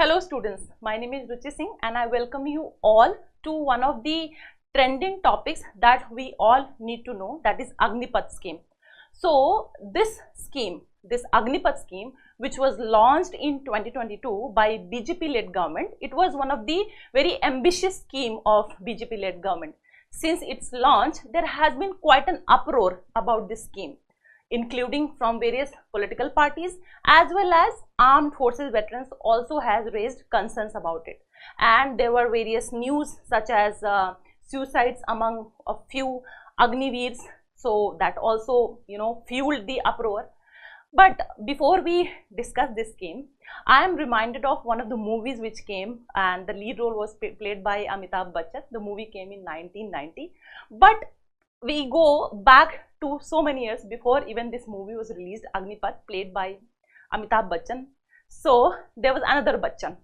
Hello students, my name is Ruchi Singh and I welcome you all to one of the trending topics that we all need to know, that is Agnipath scheme. So this scheme, this Agnipath scheme, which was launched in 2022 by BJP led government, it was one of the very ambitious scheme of BJP led government. Since its launch, there has been quite an uproar about this scheme, including from various political parties as well as armed forces veterans also has raised concerns about it. And there were various news such as suicides among a few Agniveers, so that also fueled the uproar. But before we discuss this scheme, I am reminded of one of the movies which came, and the lead role was played by Amitabh Bachchan. The movie came in 1990, but we go back to so many years before even this movie was released. Agnipath, played by Amitabh Bachchan. So there was another Bachchan.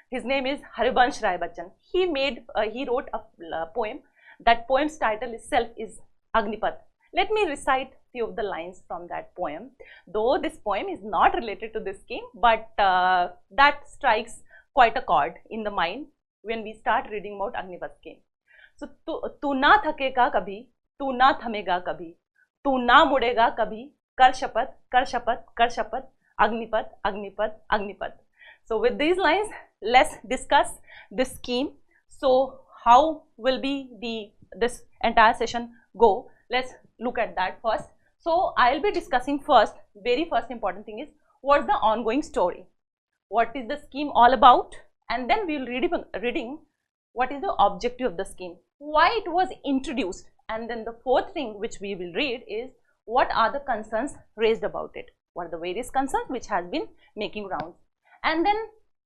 His name is Harivansh Rai Bachchan. He wrote a poem. That poem's title itself is Agnipath. Let me recite few of the lines from that poem. Though this poem is not related to this scheme, but that strikes quite a chord in the mind when we start reading about Agnipath scheme. So, तू ना थकेगा कभी, तू ना थमेगा कभी, तू ना मुड़ेगा कभी, कर शपथ, कर शपथ, कर शपथ, Agnipath, Agnipath, Agnipath. So with these lines, let's discuss this scheme. So how will be this entire session go? Let's look at that first. So I'll be discussing first, very first important thing is, what's the ongoing story? What is the scheme all about? And then we will reading what is the objective of the scheme, why it was introduced, and then the fourth thing which we will read is what are the concerns raised about it, what are the various concerns which has been making rounds, and then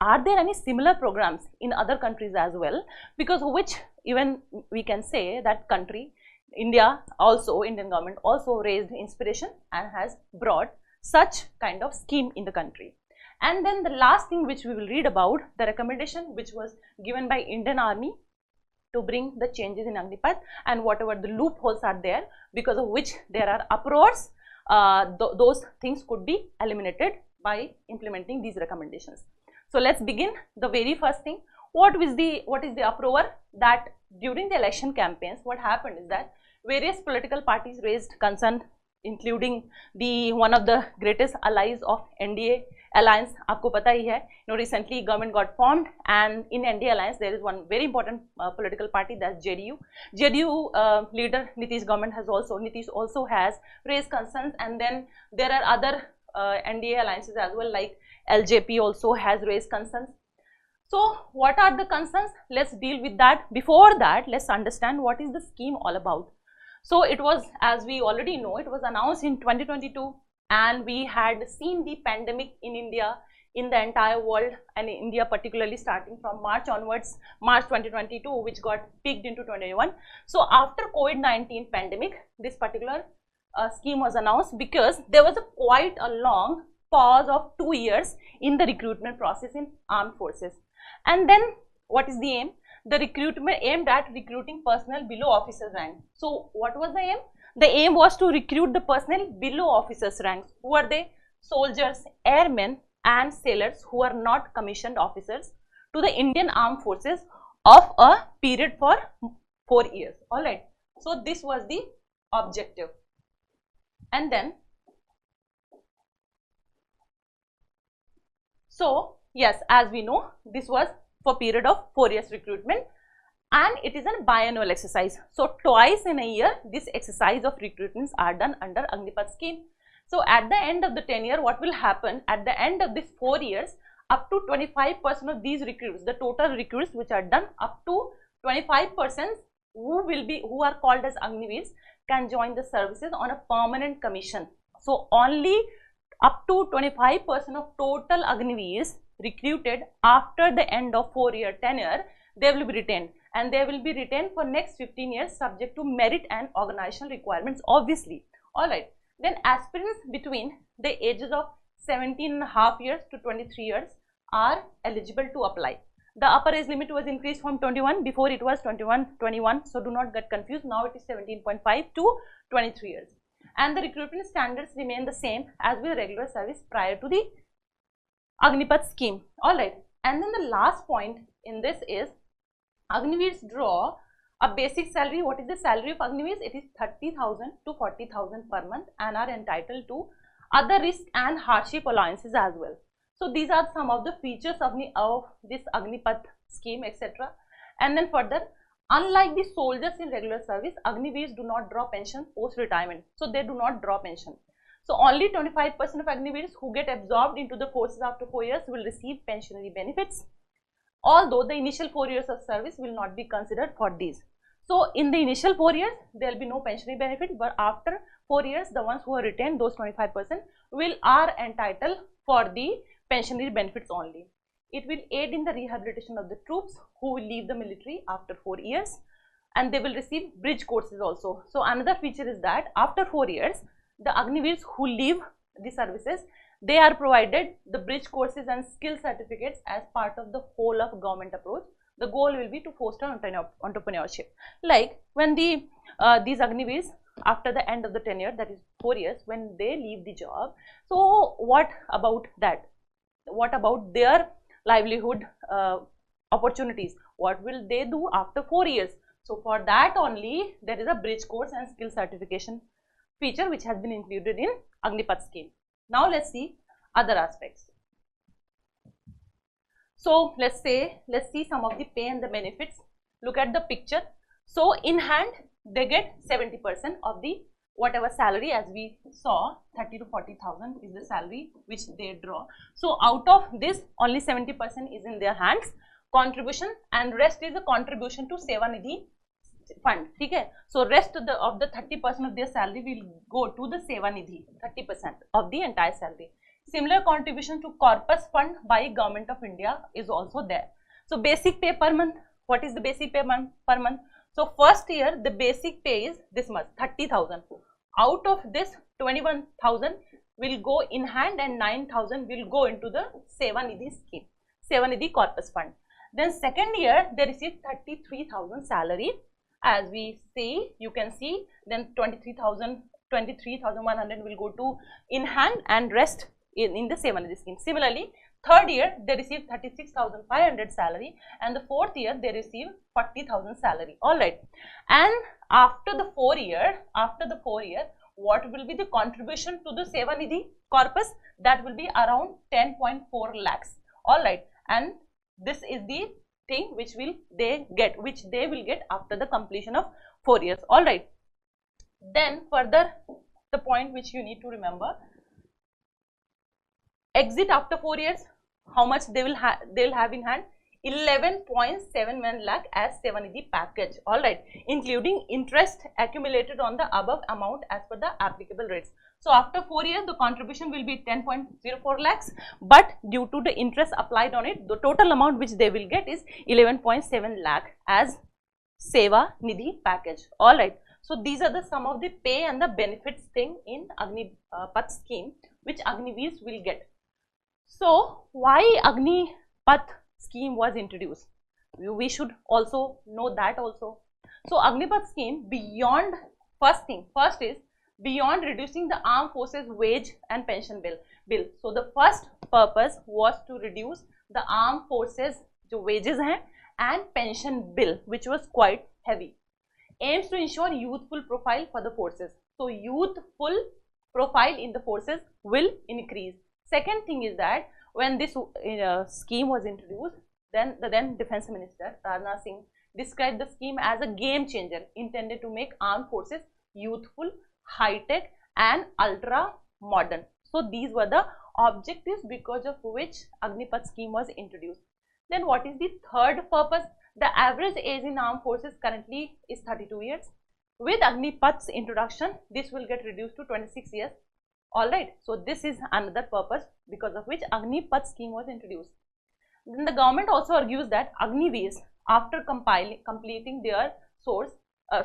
are there any similar programs in other countries as well, because which even we can say that country India also, Indian government also raised inspiration and has brought such kind of scheme in the country. And then the last thing which we will read about, the recommendation which was given by Indian Army to bring the changes in Agnipath, and whatever the loopholes are there because of which there are uproars, those things could be eliminated by implementing these recommendations. So let's begin. The very first thing, what is the uproar? That during the election campaigns, what happened is that various political parties raised concern, including one of the greatest allies of NDA alliance. आपको पता ही है, recently government got formed, and in NDA alliance there is one very important political party, that's JDU. JDU leader Nitish also has raised concerns, and then there are other NDA alliances as well, like LJP also has raised concerns. So what are the concerns? Let's deal with that. Before that, let's understand what is the scheme all about. So it was, as we already know, it was announced in 2022, and we had seen the pandemic in India, in the entire world, and in India particularly starting from March onwards, March 2022, which got peaked into 2021. So after COVID-19 pandemic, this particular scheme was announced because there was quite a long pause of 2 years in the recruitment process in armed forces. And then what is the aim? The recruitment aimed at recruiting personnel below officers rank. So what was the aim? The aim was to recruit the personnel below officers ranks. Who are they? Soldiers, airmen and sailors who are not commissioned officers to the Indian Armed Forces of a period for 4 years. Alright. So this was the objective. And then, so yes, as we know, this was for period of 4 years recruitment, and it is a biannual exercise. So twice in a year, this exercise of recruitments are done under Agnipath scheme. So at the end of the tenure, what will happen at the end of this 4 years, up to 25% of these recruits, the total recruits which are done, up to 25% who are called as Agniveers can join the services on a permanent commission. So only up to 25% of total Agniveers recruited after the end of 4-year tenure, they will be retained, and they will be retained for next 15 years subject to merit and organizational requirements, obviously. Alright, then aspirants between the ages of 17.5 years to 23 years are eligible to apply. The upper age limit was increased from 21, before it was 21, so do not get confused, now it is 17.5 to 23 years. And the recruitment standards remain the same as with regular service prior to the Agnipath scheme. Alright, And then the last point in this is Agniveers draw a basic salary. What is the salary of Agniveers? It is 30,000 to 40,000 per month and are entitled to other risk and hardship allowances as well. So these are some of the features of this Agnipath scheme, etc. And then further, unlike the soldiers in regular service, Agniveers do not draw pension post retirement. So they do not draw pension. So only 25% of Agniveers who get absorbed into the forces after 4 years will receive pensionary benefits, although the initial 4 years of service will not be considered for these. So in the initial 4 years, there will be no pensionary benefit, but after 4 years, the ones who are retained, those 25% are entitled for the pensionary benefits only. It will aid in the rehabilitation of the troops who will leave the military after 4 years, and they will receive bridge courses also. So another feature is that after 4 years, the Agniveers who leave the services, they are provided the bridge courses and skill certificates as part of the whole of government approach. The goal will be to foster entrepreneurship. Like when these Agniveers, after the end of the tenure, that is 4 years, when they leave the job, so what about that? What about their livelihood opportunities? What will they do after 4 years? So for that only, there is a bridge course and skill certification feature which has been included in Agnipath scheme. Now let's see other aspects. So let's see some of the pay and the benefits. Look at the picture. So in hand, they get 70% of the whatever salary, as we saw, 30 to 40,000 is the salary which they draw. So out of this, only 70% is in their hands, contribution, and rest is a contribution to Seva Nidhi fund. Okay? So rest of the 30% of their salary will go to the Seva Nidhi, 30% of the entire salary. Similar contribution to corpus fund by Government of India is also there. So basic pay per month. What is the basic pay per month? So first year the basic pay is this much, 30,000. Out of this, 21,000 will go in hand and 9,000 will go into the Seva Nidhi scheme, Seva Nidhi corpus fund. Then second year they receive 33,000 salary. As we see, you can see, then 23,100 will go to in hand and rest in the Seva Nidhi scheme. Similarly, third year they receive 36,500 salary, and the fourth year they receive 40,000 salary. All right. And after the 4 year, what will be the contribution to the Seva Nidhi corpus? That will be around 10.4 lakhs. All right. And this is the thing which they will get after the completion of 4 years. All right. Then further, the point which you need to remember, exit after 4 years, how much they will have in hand? 11.71 lakh as Seva Nidhi package. All right, including interest accumulated on the above amount as per the applicable rates. So after 4 years, the contribution will be 10.04 lakhs, but due to the interest applied on it, the total amount which they will get is 11.7 lakh as Seva Nidhi package. All right. So these are some of the pay and the benefits thing in Agnipath scheme which Agniveers will get. So why Agnipath scheme was introduced? We should also know that also. So Agnipath scheme, beyond first is beyond reducing the armed forces wage and pension bill. So the first purpose was to reduce the armed forces jo wages hain and pension bill, which was quite heavy. Aims to ensure youthful profile for the forces. So youthful profile in the forces will increase. Second thing is that when this scheme was introduced, then the then Defence Minister Rajnath Singh described the scheme as a game changer intended to make armed forces youthful, high-tech and ultra-modern. So these were the objectives because of which Agnipath scheme was introduced. Then what is the third purpose? The average age in armed forces currently is 32 years. With Agnipath's introduction, this will get reduced to 26 years. Alright, so this is another purpose because of which Agnipath scheme was introduced. Then the government also argues that Agniveers, after completing their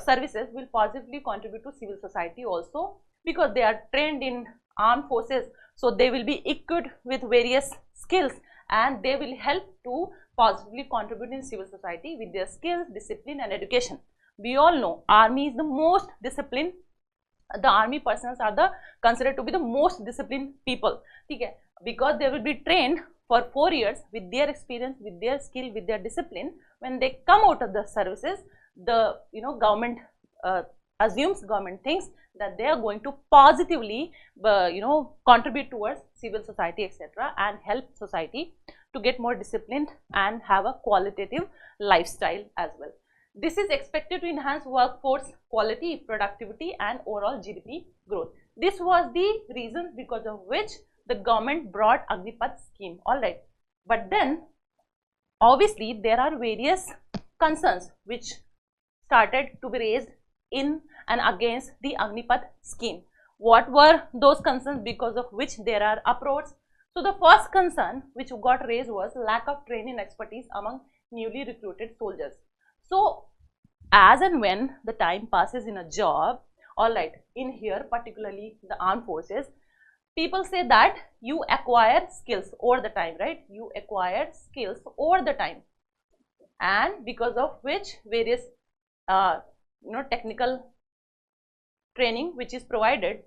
services, will positively contribute to civil society also, because they are trained in armed forces. So they will be equipped with various skills and they will help to positively contribute in civil society with their skills, discipline and education. We all know army is the most disciplined. The army personnel are considered to be the most disciplined people, okay? Because they will be trained for 4 years with their experience, with their skill, with their discipline. When they come out of the services, the government assumes, government thinks that they are going to positively contribute towards civil society, etc., and help society to get more disciplined and have a qualitative lifestyle as well. This is expected to enhance workforce quality, productivity, and overall GDP growth. This was the reason because of which the government brought Agnipath scheme. All right, but then obviously there are various concerns which started to be raised in and against the Agnipath scheme. What were those concerns because of which there are uproars? So the first concern which got raised was lack of training expertise among newly recruited soldiers. So as and when the time passes in a job, all right, in here particularly the armed forces, people say that you acquire skills over the time, right? You acquire skills over the time, and because of which various technical training which is provided,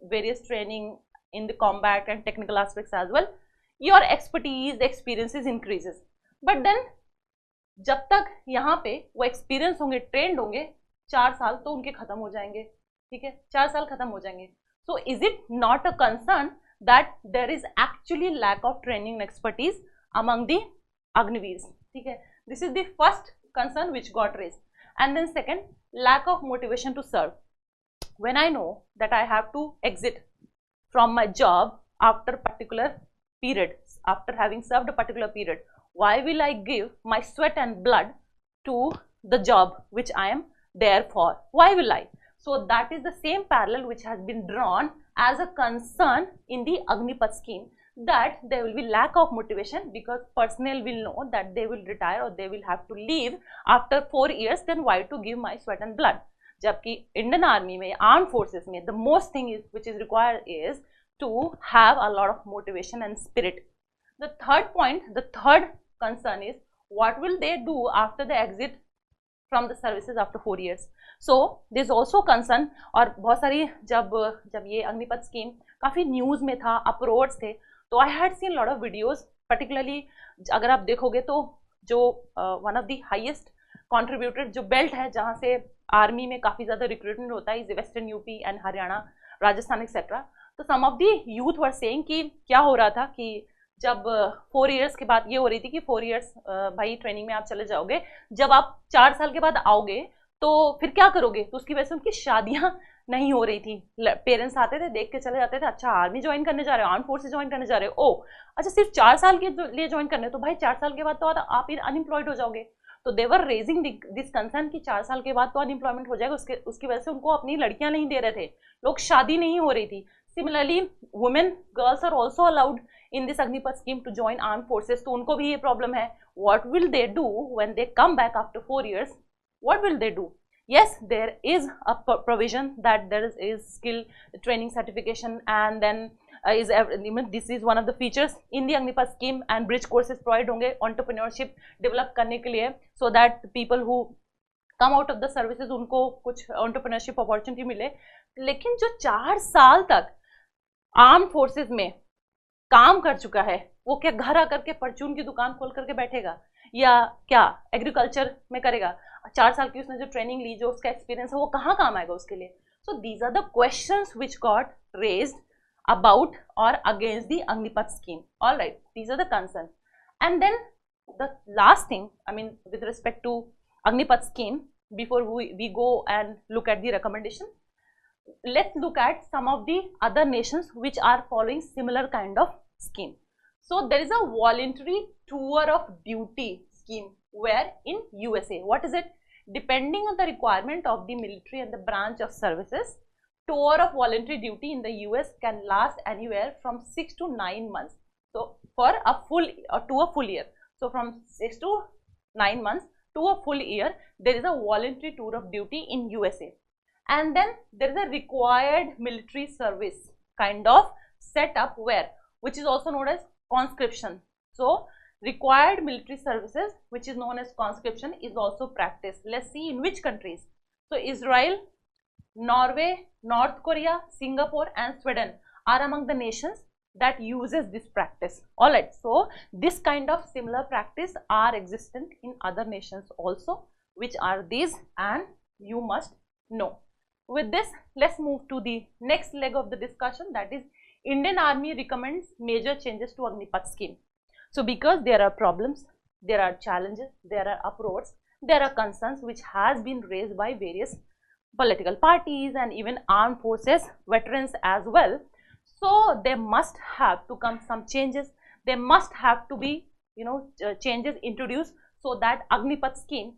various training in the combat and technical aspects as well, your expertise, experiences increases. But then जब तक यहाँ पे वो experience होंगे, trend होंगे, 4 साल तो उनके खत्म हो जाएंगे, ठीक है, 4 साल खत्म हो जाएंगे. So is it not a concern that there is actually lack of training and expertise among the Agniveers? ठीक है, this is the first concern which got raised. And then second, lack of motivation to serve. When I know that I have to exit from my job after particular period, after having served a particular period, why will I give my sweat and blood to the job which I am there for? Why will I? So that is the same parallel which has been drawn as a concern in the Agnipath scheme, that there will be lack of motivation because personnel will know that they will retire or they will have to leave after 4 years, then why to give my sweat and blood? जबकि Indian Army में, armed forces में, the most thing is which is required is to have a lot of motivation and spirit. The third point, the third concern is what will they do after the exit from the services after 4 years. So there is also concern, और बहुत सारी जब ये Agnipath scheme काफ़ी news में था, अपरोर्स थे, तो I had seen lot of videos, particularly अगर आप देखोगे तो जो one of the highest contributed जो बेल्ट है जहाँ से आर्मी में काफ़ी ज़्यादा रिक्रूटमेंट होता है, is western UP and Haryana, Rajasthan etcetera. तो some of the youth were saying कि क्या हो रहा था कि जब 4 इयर्स के बाद ये हो रही थी कि 4 इयर्स भाई ट्रेनिंग में आप चले जाओगे, जब आप 4 साल के बाद आओगे तो फिर क्या करोगे, तो उसकी वजह से उनकी शादियां नहीं हो रही थी. पेरेंट्स आते थे, देख के चले जाते थे, अच्छा आर्मी ज्वाइन करने जा रहे हो, आर्म फोर्सेस ज्वाइन करने जा रहे हो, ओ अच्छा सिर्फ 4 साल के लिए ज्वाइन करने, तो भाई 4 साल के बाद तो आप अनएम्प्लॉयड हो जाओगे. तो देवर रेजिंग दिस कंसर्न कि 4 साल के बाद तो अनएम्प्लॉयमेंट हो जाएगा, उसकी वजह से उनको अपनी लड़कियां नहीं दे रहे थे, लोग शादी नहीं हो रही थी. Similarly women girls are also allowed in this Agnipath scheme to join armed forces, तो उनको भी ये प्रॉब्लम है. What will they do when they come back after 4 years? What will they do? Yes, there is a provision that there is skill training certification, and then this is one of the features in the Agnipath scheme, and bridge courses provide होंगे entrepreneurship develop करने के लिए, so that people who come out of the services उनको कुछ entrepreneurship opportunity मिले. लेकिन जो 4 साल तक आर्म फोर्सेज में काम कर चुका है, वो क्या घर आकर के परचून की दुकान खोल करके बैठेगा, या क्या एग्रीकल्चर में करेगा? 4 साल की उसने जो ट्रेनिंग ली, जो उसका एक्सपीरियंस है, वो कहाँ काम आएगा उसके लिए? So these are the questions which got raised about और against the Agnipath scheme. All right, these are the concern. And then the last thing, I mean with respect to Agnipath scheme, before we go and look at the recommendation, let's look at some of the other nations which are following similar kind of scheme. So there is a voluntary tour of duty scheme where in USA, what is it? Depending on the requirement of the military and the branch of services, tour of voluntary duty in the US can last anywhere from 6 to 9 months. So for a full to a full year. So from 6 to 9 months to a full year, there is a voluntary tour of duty in USA. And then there is a required military service kind of setup where, which is also known as conscription. So required military services, which is known as conscription, is also practiced. Let's see in which countries. So Israel, Norway, North Korea, Singapore and Sweden are among the nations that uses this practice. All right, so this kind of similar practice are existent in other nations also, which are these, and you must know. With this, let's move to the next leg of the discussion, that is Indian Army recommends major changes to Agnipath scheme. So because there are problems, there are challenges, there are uproars, there are concerns which has been raised by various political parties and even armed forces veterans as well. So there must have to come some changes. There must have to be, changes introduced, so that Agnipath scheme,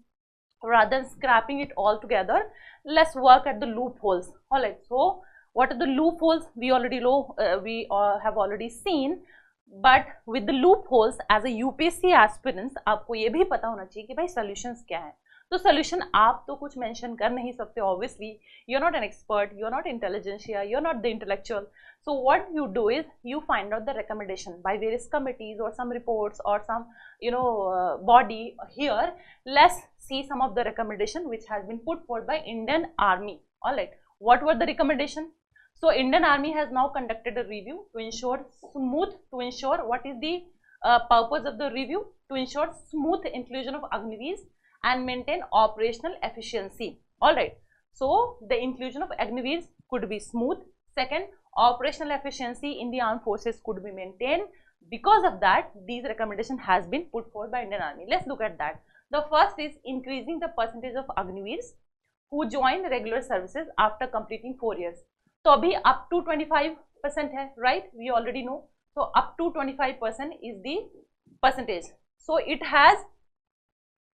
rather than scrapping it all together, let's work at the loopholes. All right, so what are the loopholes? We already know, we have already seen, but with the loopholes, as a UPSC aspirants, आपको ये भी पता होना चाहिए कि भाई solutions क्या है. तो solution आप तो कुछ mention कर नहीं सकते, obviously you're not an expert, you're not intelligentsia, you're not the intellectual. So what you do is you find out the recommendation by various committees or some reports or some body. Here let's see some of the recommendation which has been put forward by Indian Army. All right, what were the recommendation? So Indian Army has now conducted a review to ensure what is the purpose of the review? To ensure smooth inclusion of Agniveers and maintain operational efficiency. All right, so the inclusion of Agniveers could be smooth. Second, operational efficiency in the armed forces could be maintained. Because of that, these recommendation has been put forward by Indian Army. Let's look at that. The first is increasing the percentage of Agniveers who join regular services after completing 4 years. So abhi up to 25% hai, right? We already know. So up to 25% is the percentage. So it has,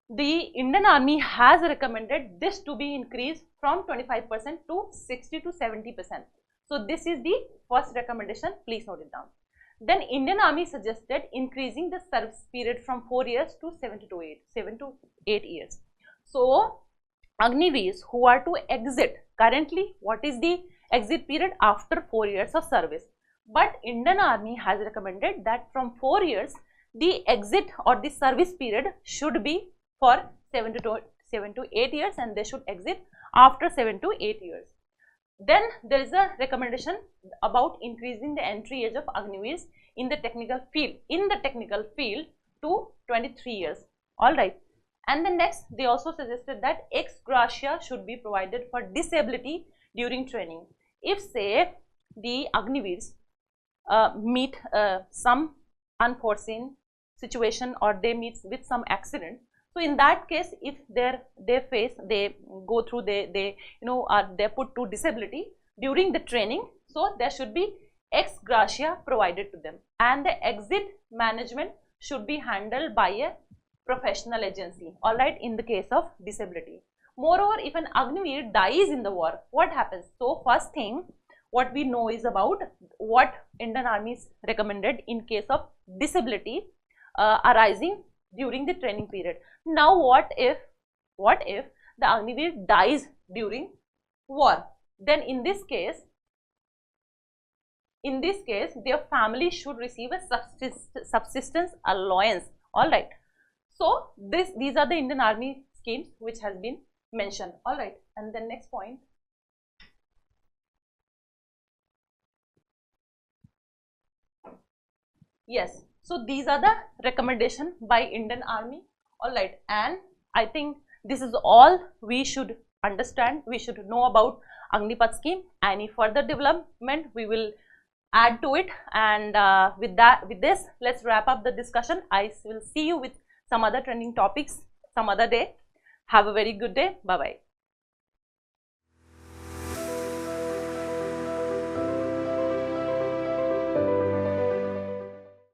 the Indian Army has recommended this to be increased from 25% to 60 to 70%. So this is the first recommendation, please note it down. Then Indian Army suggested increasing the service period from 4 years to 7 to 8 years. So Agniveers who are to exit, currently what is the exit period? After 4 years of service. But Indian Army has recommended that from 4 years, the exit or the service period should be for 7 to 8 years, and they should exit after 7 to 8 years. Then there is a recommendation about increasing the entry age of Agniveers in the technical field to 23 years. All right. And the next, they also suggested that ex gratia should be provided for disability during training. If say the Agniveers meet some unforeseen situation or they meet with some accident, so in that case, if they're put to disability during the training, so there should be ex gratia provided to them, and the exit management should be handled by a professional agency. All right, in the case of disability. Moreover, if an Agniveer dies in the war, what happens? So first thing what we know is about what Indian Army is recommended in case of disability arising during the training period. Now what if the Agniveer dies during war? Then in this case their family should receive a subsistence allowance. All right, so these are the Indian Army schemes which has been mentioned. All right, and then next point. Yes, so these are the recommendation by Indian Army. All right, and I think this is all we should understand, we should know about Agnipath scheme. Any further development we will add to it, and with this let's wrap up the discussion. I will see you with some other trending topics some other day. Have a very good day. Bye bye.